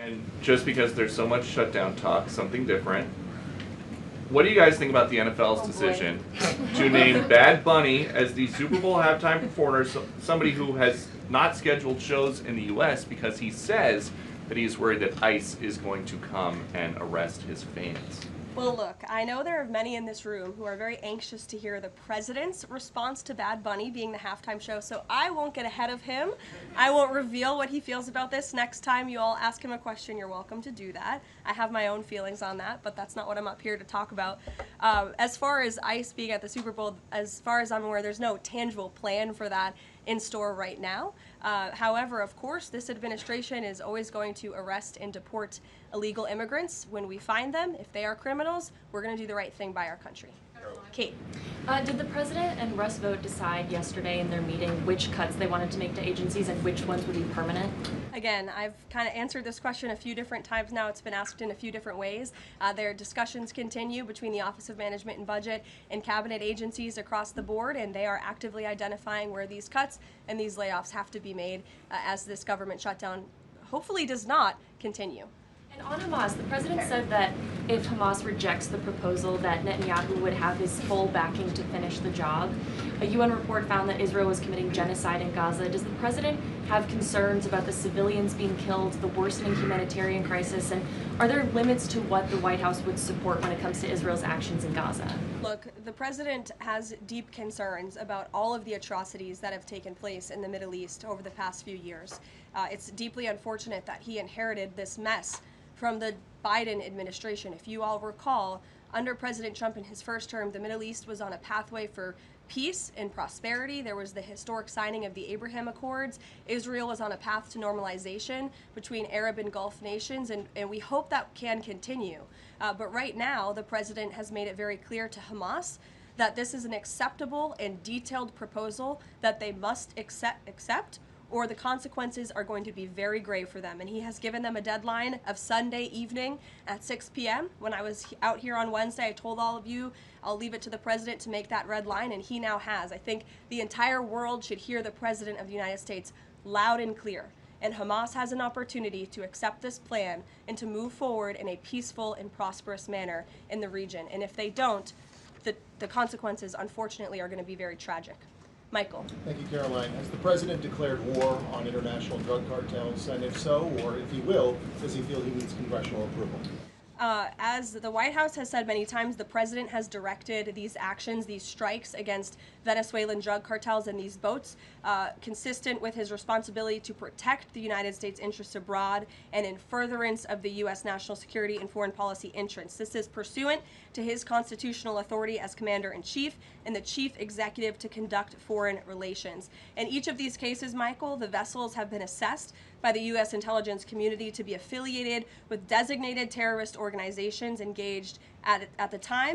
And just because there's so much shutdown talk, something different. What do you guys think about the NFL's decision to name Bad Bunny as the Super Bowl halftime performer, somebody who has not scheduled shows in the U.S. because he says that he's worried that ICE is going to come and arrest his fans? Well, look, I know there are many in this room who are very anxious to hear the president's response to Bad Bunny being the halftime show, so I won't get ahead of him. I won't reveal what he feels about this. Next time you all ask him a question, you're welcome to do that. I have my own feelings on that, but that's not what I'm up here to talk about. As far as ICE being at the Super Bowl, as far as I'm aware, there's no tangible plan for that in store right now. However, of course, this administration is always going to arrest and deport illegal immigrants when we find them. If they are criminals, we're going to do the right thing by our country. Kate. Did the president and Russ Vought decide yesterday in their meeting which cuts they wanted to make to agencies and which ones would be permanent? Again, I've kind of answered this question a few different times now. It's been asked in a few different ways. Their discussions continue between the Office of Management and Budget and cabinet agencies across the board, and they are actively identifying where these cuts and these layoffs have to be made as this government shutdown hopefully does not continue. And on Hamas, the president said that if Hamas rejects the proposal that Netanyahu would have his full backing to finish the job. A UN report found that Israel was committing genocide in Gaza. Does the president have concerns about the civilians being killed, the worsening humanitarian crisis, and are there limits to what the White House would support when it comes to Israel's actions in Gaza? Look, the president has deep concerns about all of the atrocities that have taken place in the Middle East over the past few years. It's deeply unfortunate that he inherited this mess from the Biden administration. If you all recall, under President Trump in his first term, the Middle East was on a pathway for peace and prosperity. There was the historic signing of the Abraham Accords. Israel was on a path to normalization between Arab and Gulf nations, and we hope that can continue. But right now, the president has made it very clear to Hamas that this is an acceptable and detailed proposal that they must accept, or the consequences are going to be very grave for them. And he has given them a deadline of Sunday evening at 6 p.m. When I was out here on Wednesday, I told all of you, I'll leave it to the president to make that red line, and he now has. I think the entire world should hear the president of the United States loud and clear. And Hamas has an opportunity to accept this plan and to move forward in a peaceful and prosperous manner in the region. And if they don't, the consequences, unfortunately, are going to be very tragic. Michael. Thank you, Caroline. Has the president declared war on international drug cartels? And if so, or if he will, does he feel he needs congressional approval? As the White House has said many times, the president has directed these actions, these strikes against Venezuelan drug cartels and these boats, consistent with his responsibility to protect the United States interests abroad and in furtherance of the U.S. national security and foreign policy interests. This is pursuant to his constitutional authority as commander-in-chief and the chief executive to conduct foreign relations. In each of these cases, Michael, the vessels have been assessed by the U.S. intelligence community to be affiliated with designated terrorist organizations engaged at the time